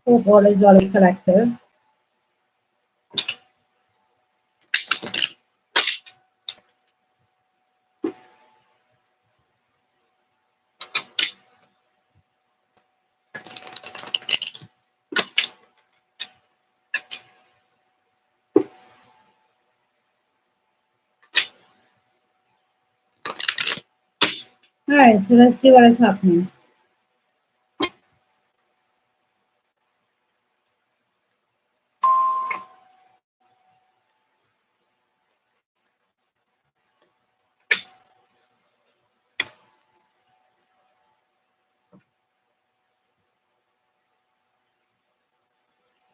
Hope all is well with collective. Alright, so let's see what is happening.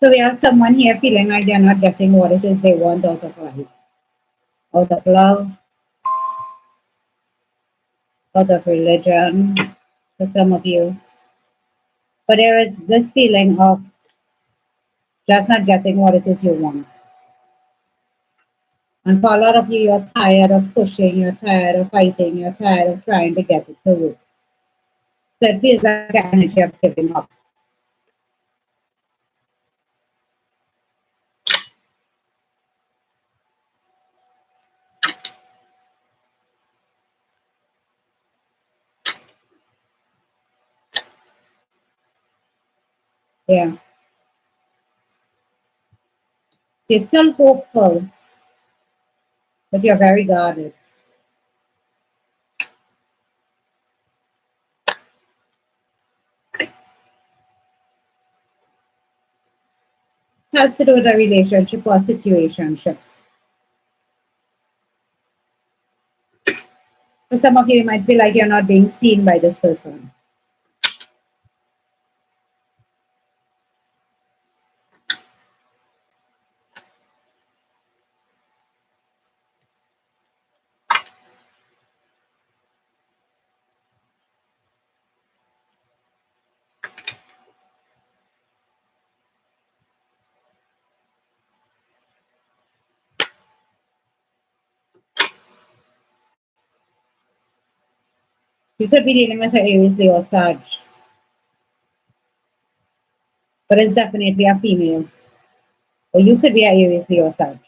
So we have someone here feeling like they're not getting what it is they want out of life, out of love, out of religion, for some of you. But there is this feeling of just not getting what it is you want. And for a lot of you, you're tired of pushing, you're tired of fighting, you're tired of trying to get it to work. So it feels like an energy of giving up. Yeah. You're still hopeful, but you're very guarded. Has to do with a relationship or situationship. For some of you, you might feel like you're not being seen by this person. You could be dealing with an Aries, Leo, or Sag, but it's definitely a female. Or you could be an Aries, Leo, or Sag.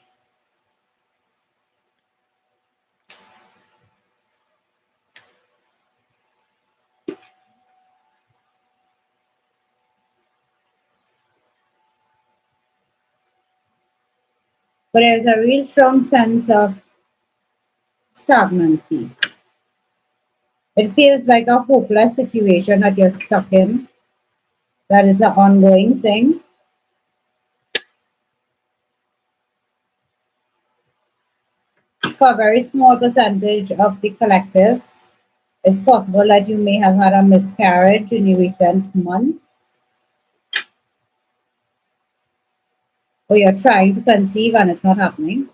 But there's a real strong sense of stagnancy. It feels like a hopeless situation that you're stuck in, that is an ongoing thing. For a very small percentage of the collective, it's possible that you may have had a miscarriage in the recent months, or you're trying to conceive and it's not happening.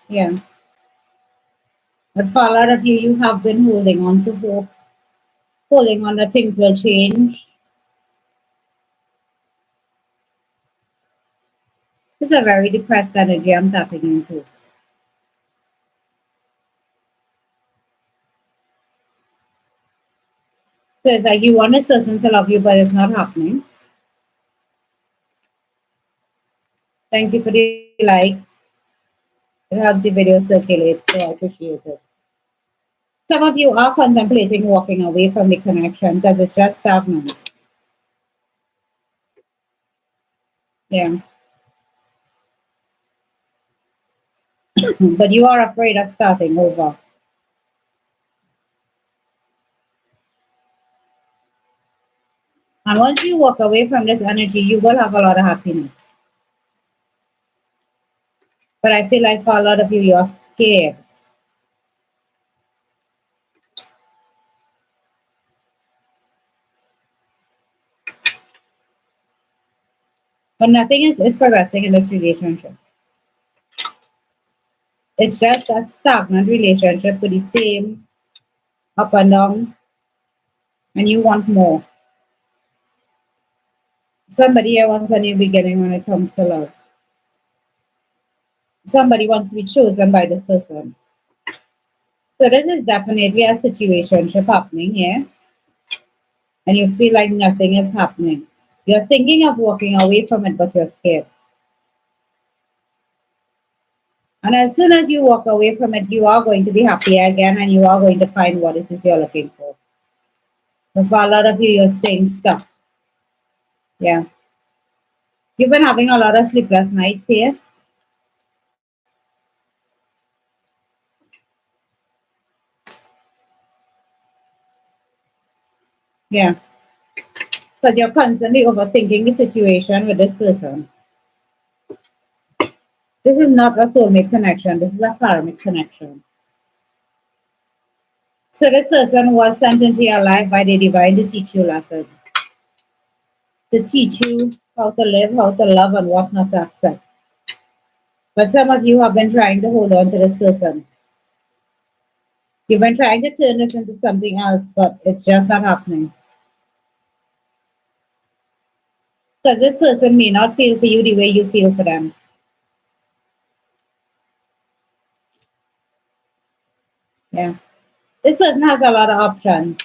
Yeah. But for a lot of you, you have been holding on to hope, holding on that things will change. It's a very depressed energy I'm tapping into. So it's like you want this person to love you, but it's not happening. Thank you for the likes. It helps the video circulate, so I appreciate it. Some of you are contemplating walking away from the connection because it's just stagnant. Yeah. But you are afraid of starting over. And once you walk away from this energy, you will have a lot of happiness. But I feel like for a lot of you, you're scared. But nothing is progressing in this relationship. It's just a stagnant relationship with the same up and down, and you want more. Somebody here wants a new beginning when it comes to love. Somebody wants to be chosen by this person. So this is definitely a situationship happening here, and you feel like nothing is happening. You're thinking of walking away from it, but you're scared. And as soon as you walk away from it, you are going to be happy again, and you are going to find what it is you're looking for. But for a lot of you, you're staying stuck. Yeah. You've been having a lot of sleepless nights here. Yeah. Because you're constantly overthinking the situation with this person. This is not a soulmate connection. This is a karmic connection. So this person was sent into your life by the divine to teach you lessons, to teach you how to live, how to love, and what not to accept. But some of you have been trying to hold on to this person. You've been trying to turn this into something else, but it's just not happening. Because this person may not feel for you the way you feel for them. Yeah. This person has a lot of options.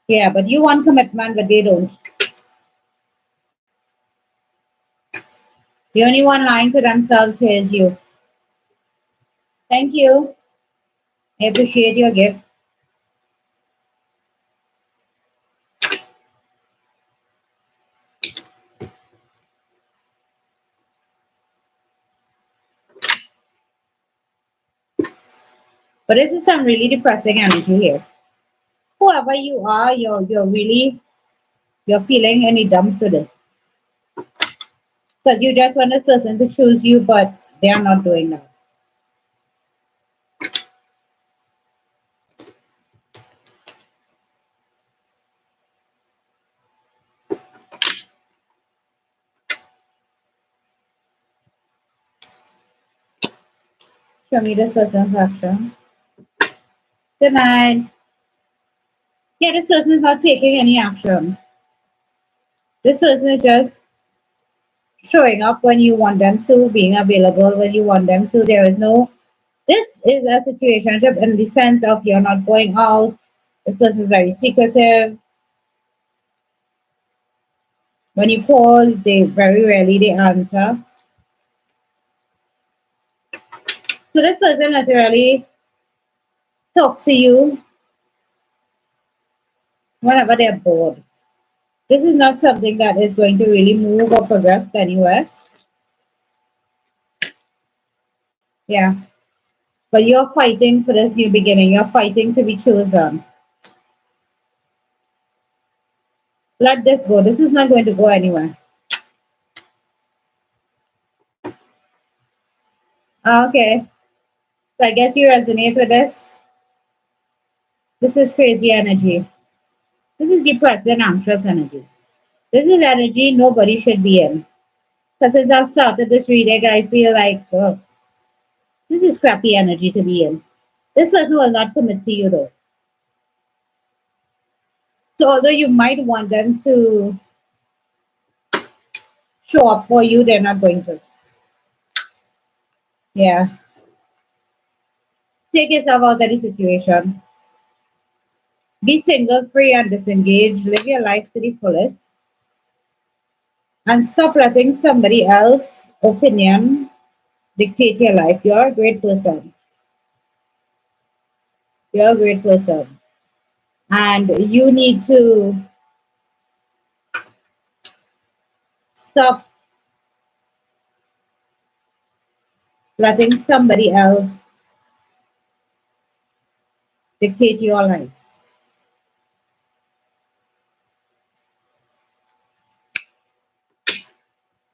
Yeah, but you want commitment, but they don't. The only one lying to themselves here is you. Thank you. I appreciate your gift. But this is some really depressing energy here. Whoever you are, you're feeling any dumps to this. Because you just want this person to choose you, but they are not doing that. Show me this person's action. Good night. Yeah, this person is not taking any action. This person is just showing up when you want them to, being available when you want them to. There is no, this is a situationship in the sense of you're not going out. This person is very secretive. When you call, they very rarely they answer. So this person literally talks to you whenever they're bored. This is not something that is going to really move or progress anywhere. Yeah. But you're fighting for this new beginning. You're fighting to be chosen. Let this go. This is not going to go anywhere. Okay. So I guess you resonate with this. This is crazy energy. This is depressed and anxious energy. This is energy nobody should be in. Because since I've started this reading, I feel like this is crappy energy to be in. This person will not commit to you though. So although you might want them to show up for you, they're not going to. Yeah. Take yourself out of the situation. Be single, free, and disengaged. Live your life to the fullest. And stop letting somebody else's opinion dictate your life. You're a great person. You're a great person. And you need to stop letting somebody else dictate your life.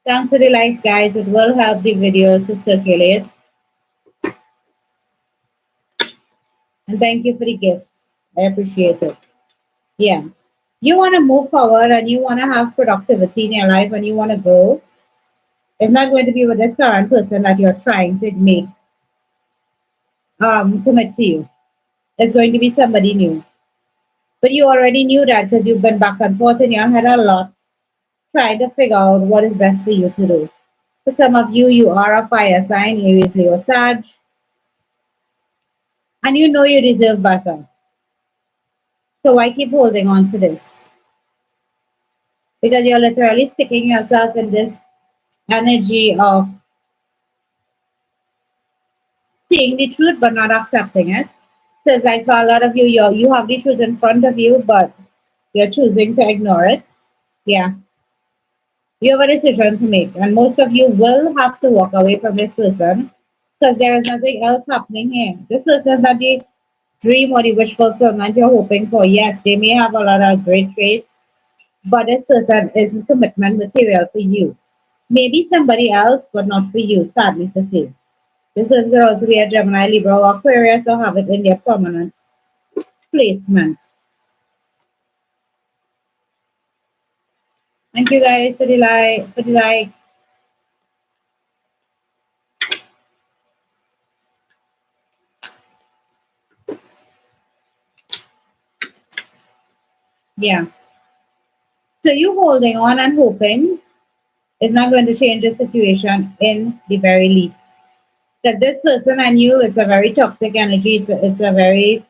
Thanks for the likes, guys. It will help the video to circulate. And thank you for the gifts. I appreciate it. Yeah. You want to move forward and you want to have productivity in your life and you want to grow. It's not going to be with this current person that you're trying to make commit to you. It's going to be somebody new. But you already knew that because you've been back and forth in your head a lot, trying to figure out what is best for you to do. For some of you, you are a fire sign, Aries, Leo, Sag, and you know you deserve better. So why keep holding on to this? Because you're literally sticking yourself in this energy of seeing the truth but not accepting it. So it's like for a lot of you, you have the truth in front of you, but you're choosing to ignore it. Yeah, you have a decision to make, and most of you will have to walk away from this person because there is nothing else happening here. This person is not the dream or the wish fulfillment you're hoping for. Yes, they may have a lot of great traits, but this person isn't commitment material for you. Maybe somebody else, but not for you, sadly to say. This person could also be a Gemini, Libra, or Aquarius, or have it in their permanent placement. Thank you guys for the likes. Yeah. So you holding on and hoping is not going to change the situation in the very least. Because this person and you, it's a very toxic energy. It's a very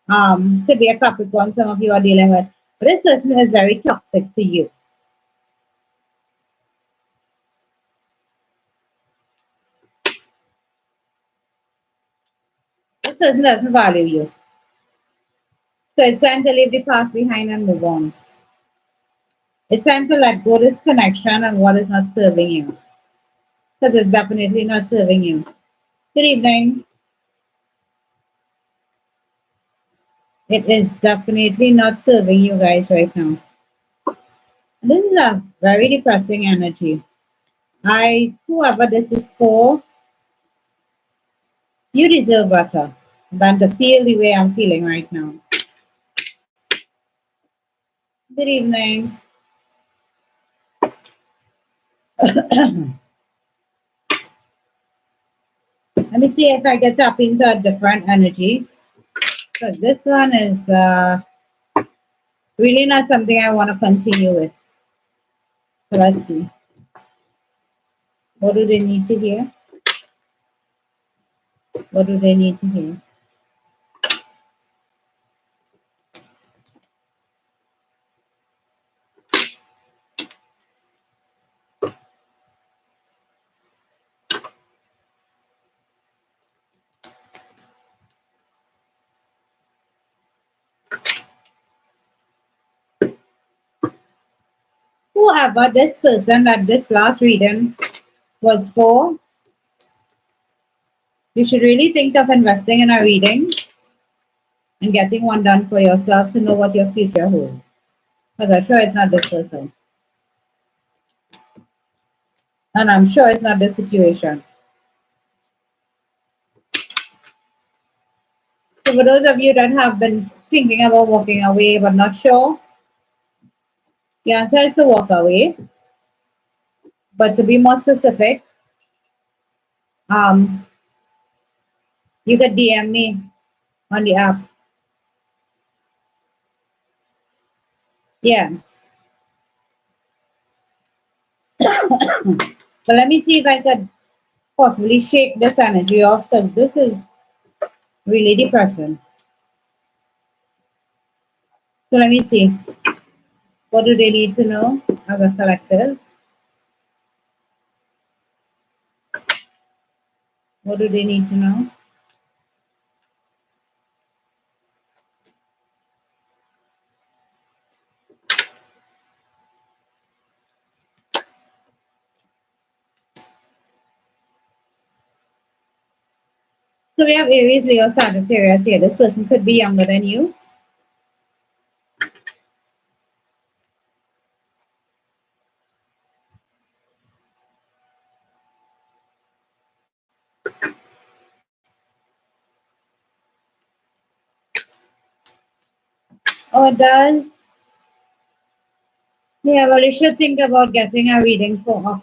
could be a Capricorn some of you are dealing with. But this person is very toxic to you. This person doesn't value you. So it's time to leave the past behind and move on. It's time to let go this connection and what is not serving you. Because it's definitely not serving you. Good evening. It is definitely not serving you guys right now. This is a very depressing energy. Whoever this is for, you deserve better than to feel the way I'm feeling right now. Good evening. Let me see if I get up into a different energy. So this one is really not something I want to continue with. So let's see. What do they need to hear? What do they need to hear? Whoever this person that this last reading was for, you should really think of investing in a reading and getting one done for yourself to know what your future holds. Because I'm sure it's not this person. And I'm sure it's not this situation. So for those of you that have been thinking about walking away but not sure, the answer is to walk away. But to be more specific, um, you could DM me on the app. Yeah. But let me see if I could possibly shake this energy off because this is really depressing. So let me see. What do they need to know as a collective? What do they need to know? So we have Aries, Leo, Sagittarius here. This person could be younger than you. Oh, it does. Yeah, well, you should think about getting a reading for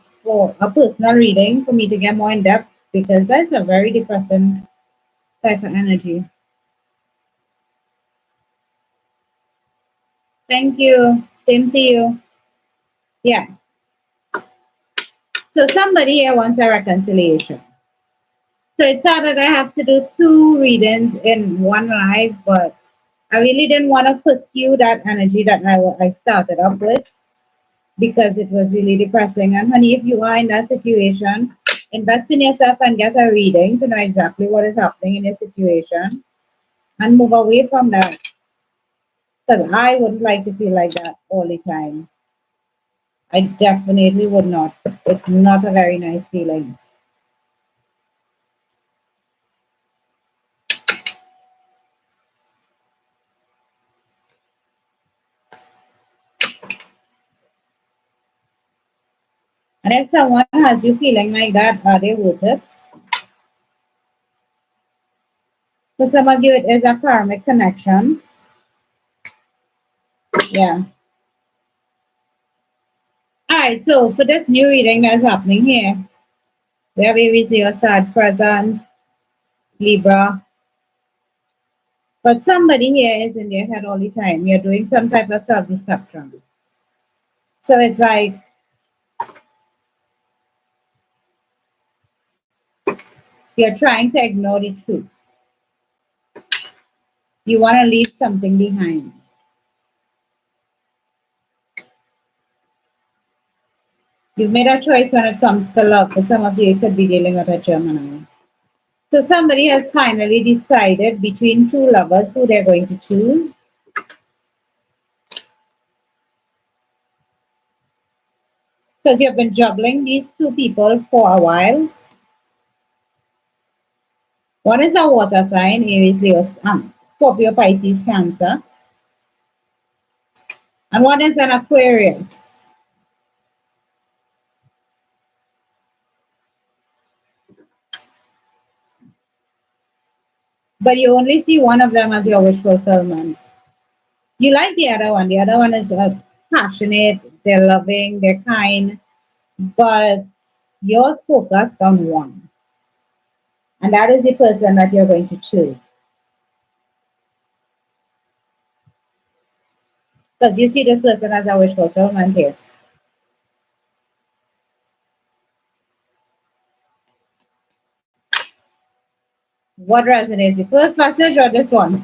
a personal reading for me to get more in depth because that's a very depressing type of energy. Thank you. Same to you. Yeah. So somebody here wants a reconciliation. So it's sad that I have to do two readings in one live, but I really didn't want to pursue that energy that I started up with because it was really depressing. And honey, if you are in that situation, invest in yourself and get a reading to know exactly what is happening in your situation and move away from that. Because I wouldn't like to feel like that all the time. I definitely would not. It's not a very nice feeling. And if someone has you feeling like that, are they worth it? For some of you, it is a karmic connection. Yeah. All right. So for this new reading that's happening here, we have Aries, Leo, Sad, Present, Libra. But somebody here is in their head all the time. You're doing some type of self-deception. So it's like you're trying to ignore the truth. You want to leave something behind. You've made a choice when it comes to love. For some of you, it could be dealing with a Gemini. So somebody has finally decided between two lovers who they're going to choose. Because you've been juggling these two people for a while. One is a water sign, Aries, Leo, Scorpio, Pisces, Cancer. And one is an Aquarius. But you only see one of them as your wish fulfillment. You like the other one. The other one is passionate, they're loving, they're kind, but you're focused on one. And that is the person that you're going to choose. Because you see this person as a wish fulfillment here. What resonates? The first message or this one?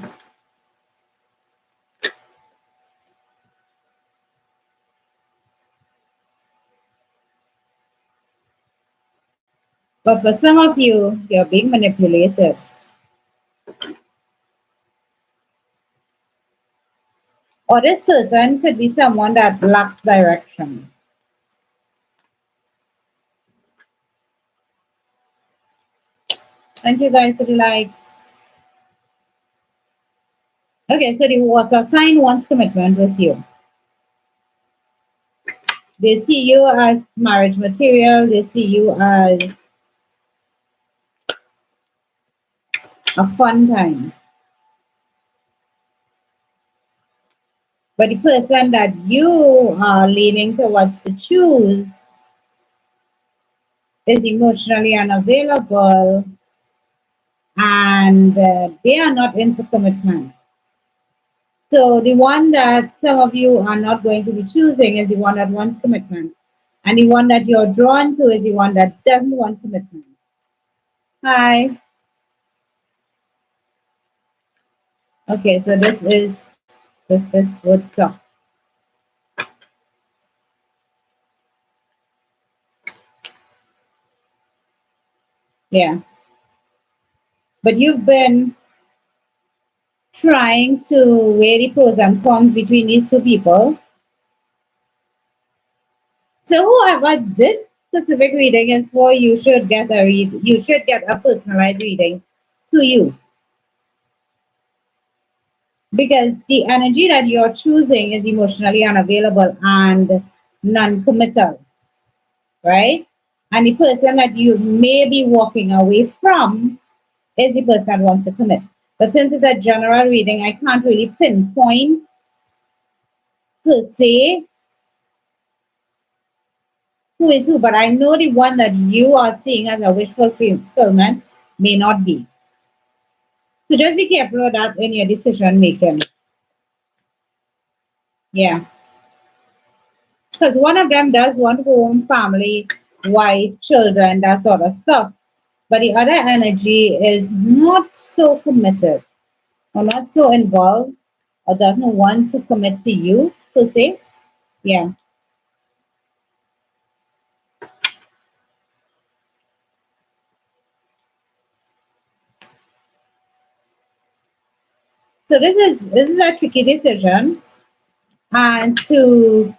But for some of you, you're being manipulated. Or this person could be someone that lacks direction. Thank you guys for the likes. Okay, so the water sign wants commitment with you. They see you as marriage material, they see you as a fun time. But the person that you are leaning towards to choose is emotionally unavailable and they are not into commitment. So the one that some of you are not going to be choosing is the one that wants commitment. And the one that you're drawn to is the one that doesn't want commitment. Hi. Okay, so this what's up. Yeah. But you've been trying to weigh the pros and cons between these two people. So whoever this specific reading is for, you should get a personalized reading to you. Because the energy that you're choosing is emotionally unavailable and non-committal, right? And the person that you may be walking away from is the person that wants to commit. But since it's a general reading, I can't really pinpoint per se who is who, but I know the one that you are seeing as a wish fulfillment may not be. So just be careful of that in your decision making. Yeah. Because one of them does want home, family, wife, children, that sort of stuff. But the other energy is not so committed or not so involved or doesn't want to commit to you per se. Yeah. So this is a tricky decision, and to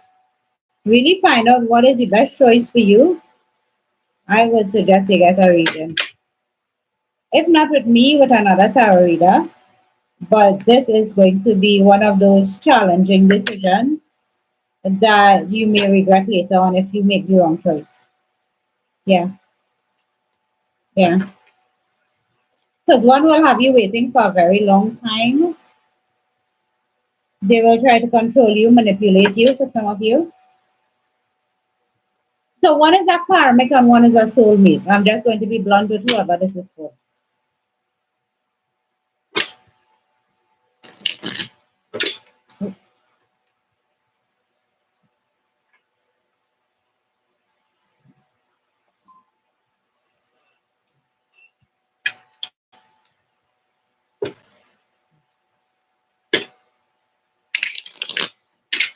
really find out what is the best choice for you, I would suggest you get a reading. If not with me, with another tarot reader. But this is going to be one of those challenging decisions that you may regret later on if you make the wrong choice. Yeah, yeah. Because one will have you waiting for a very long time. They will try to control you, manipulate you for some of you. So one is a karmic and one is a soulmate. I'm just going to be blunt with whoever this is for.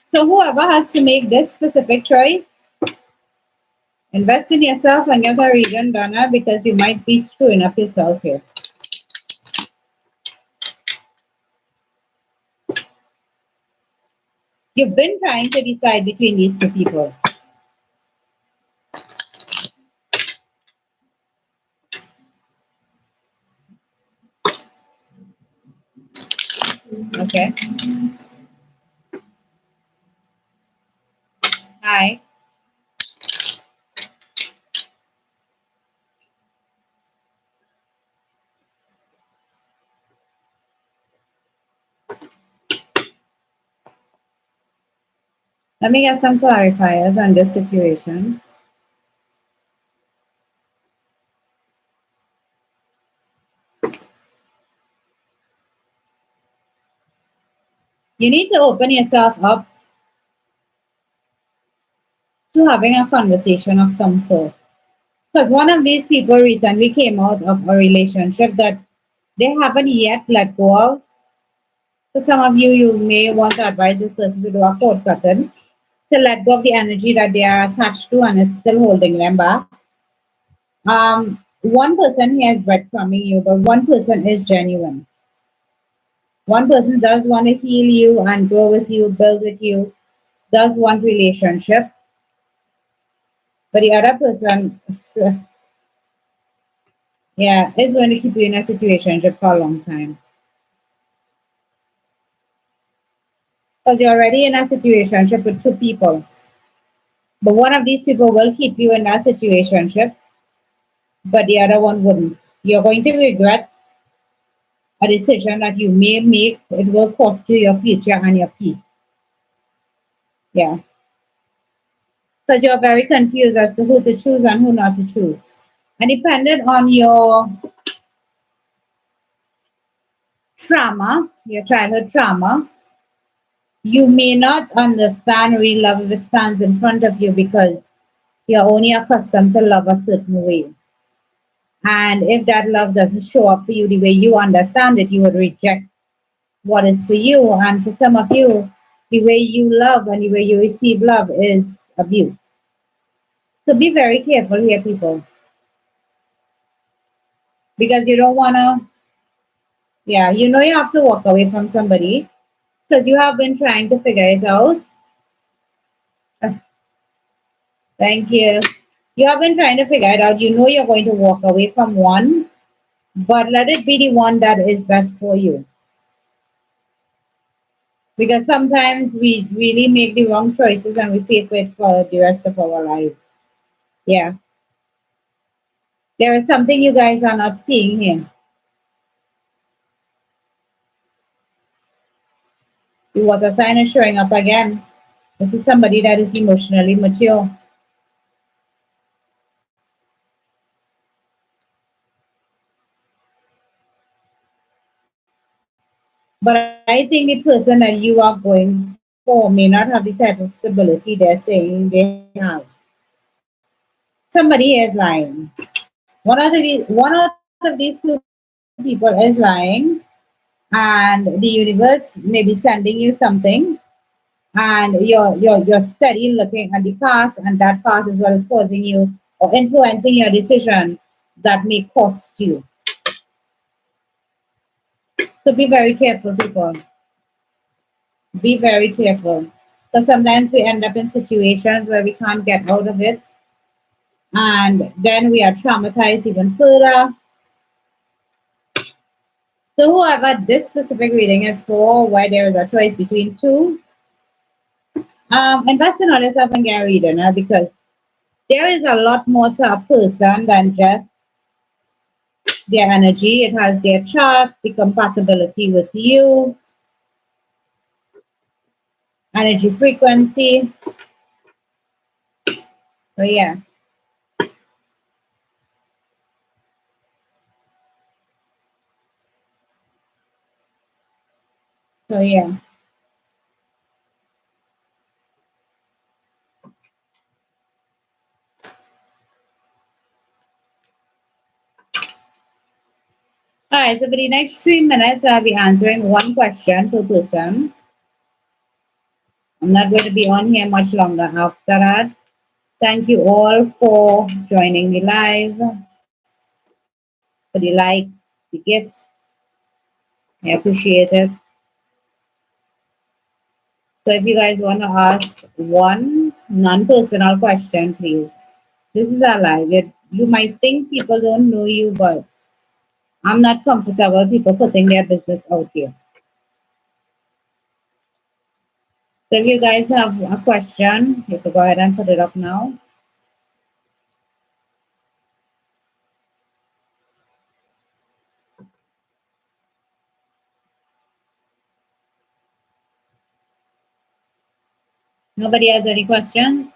So whoever has to make this specific choice, invest in yourself and get a reading done because you might be screwing up yourself here. You've been trying to decide between these two people. Okay. Hi. Let me get some clarifiers on this situation. You need to open yourself up to having a conversation of some sort. Because one of these people recently came out of a relationship that they haven't yet let go of. For some of you, you may want to advise this person to do a cord cutting to let go of the energy that they are attached to and it's still holding them back. One person here is breadcrumbing you, but one person is genuine. One person does want to heal you and grow with you, build with you, does want relationship, but the other person, yeah, is going to keep you in a situation for a long time. Because you're already in a situation with two people. But one of these people will keep you in that situation, but the other one wouldn't. You're going to regret a decision that you may make. It will cost you your future and your peace. Yeah. Because you're very confused as to who to choose and who not to choose. And depending on your trauma, your childhood trauma, you may not understand real love if it stands in front of you because you're only accustomed to love a certain way. And if that love doesn't show up for you the way you understand it, you would reject what is for you. And for some of you, the way you love and the way you receive love is abuse. So be very careful here, people, because you don't want to, yeah, you know you have to walk away from somebody because you have been trying to figure it out. Thank you. You have been trying to figure it out. You know you're going to walk away from one, but let it be the one that is best for you. Because sometimes we really make the wrong choices and we pay for it for the rest of our lives. Yeah. There is something you guys are not seeing here. The water sign is showing up again. This is somebody that is emotionally mature. But I think the person that you are going for may not have the type of stability they're saying they have. Somebody is lying. One of these two people is lying, and the universe may be sending you something, and you're steady looking at the past, and that past is what is causing you or influencing your decision that may cost you. So be very careful, people. Be very careful. Because sometimes we end up in situations where we can't get out of it, and then we are traumatized even further. So, whoever this specific reading is for, where there is a choice between two, invest in yourself and get a reading because there is a lot more to a person than just their energy. It has their chart, the compatibility with you, energy frequency. So, yeah. So, yeah. All right, so for the next 3 minutes, I'll be answering one question per person. I'm not going to be on here much longer after that. Thank you all for joining me live, for the likes, the gifts. I appreciate it. So if you guys want to ask one non-personal question, please. This is our live. You might think people don't know you, but I'm not comfortable with people putting their business out here. So if you guys have a question, you can go ahead and put it up now. Nobody has any questions?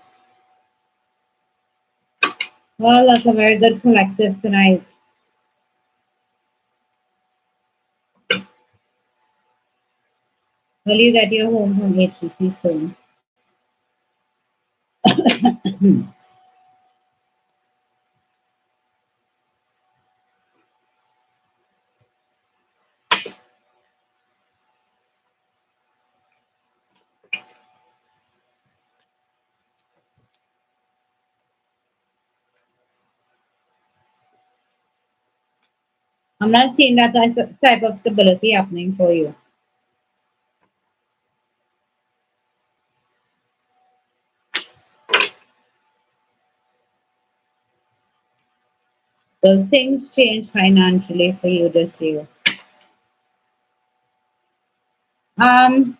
Well, that's a very good collective tonight. Will you get your home from HCC soon? I'm not seeing that type of stability happening for you. Will things change financially for you this year? Um,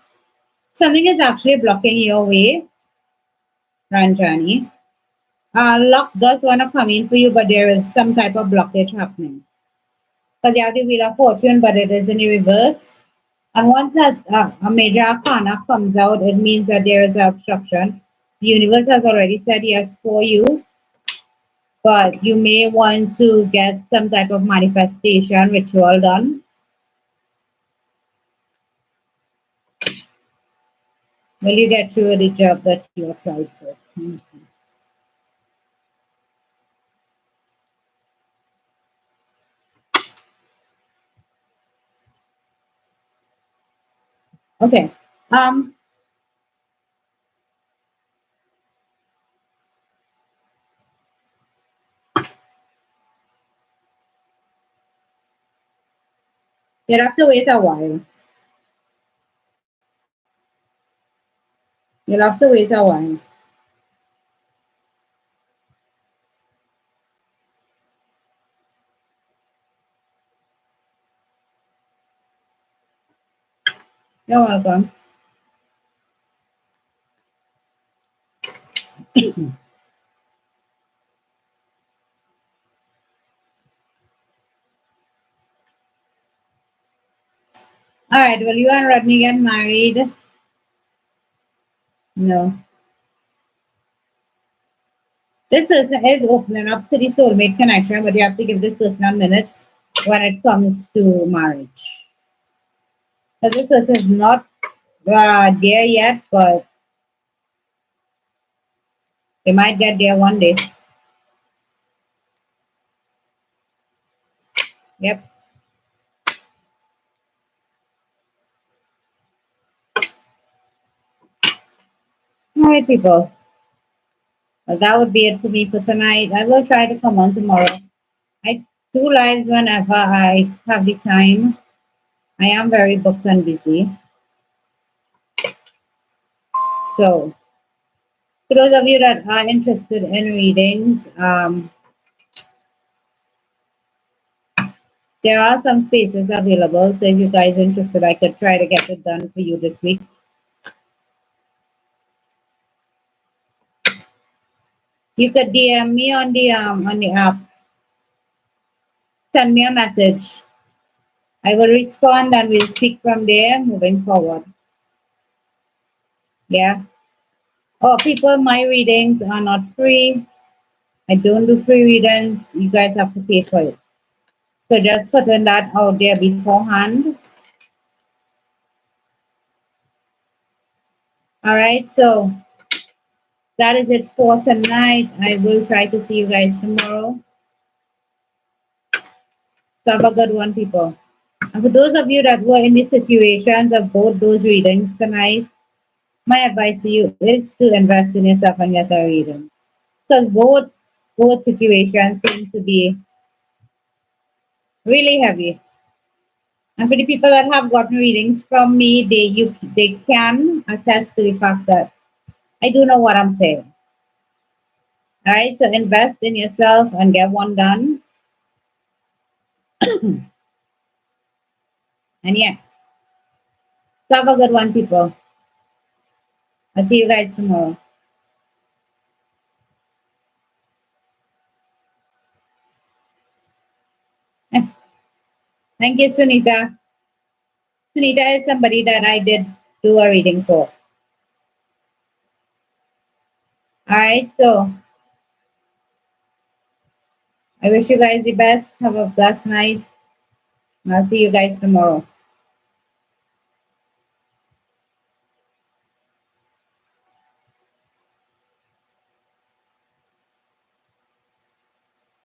Something is actually blocking your way, Ranjani. Luck does want to come in for you, but there is some type of blockage happening. Because you have the Wheel of Fortune, but it is in the reverse. And once a major arcana comes out, it means that there is an obstruction. The universe has already said yes for you, but you may want to get some type of manifestation ritual done. Will you get through the job that you applied for? Let me see. Okay. Um, you'll have to wait a while. You'll have to wait a while. You're welcome. All right. Will you and Rodney get married No. This person is opening up to the soulmate connection, but you have to give this person a minute when it comes to marriage. So this person is not there yet, but they might get there one day. Yep. All right, people. Well, that would be it for me for tonight. I will try to come on tomorrow. I do lives whenever I have the time. I am very booked and busy. So, for those of you that are interested in readings, there are some spaces available. So, if you guys are interested, I could try to get it done for you this week. You could DM me on the app. Send me a message. I will respond and we'll speak from there moving forward. Yeah. Oh, people, my readings are not free. I don't do free readings. You guys have to pay for it. So just putting that out there beforehand. All right. So that is it for tonight. I will try to see you guys tomorrow. So have a good one, people. And for those of you that were in the situations of both those readings tonight, my advice to you is to invest in yourself and get a reading. Because both situations seem to be really heavy. And for the people that have gotten readings from me, they can attest to the fact that I do know what I'm saying. All right, so invest in yourself and get one done. And yeah, so have a good one, people. I'll see you guys tomorrow. Thank you, Sunita. Sunita is somebody that I did do a reading for. All right, so I wish you guys the best. Have a blessed night. And I'll see you guys tomorrow.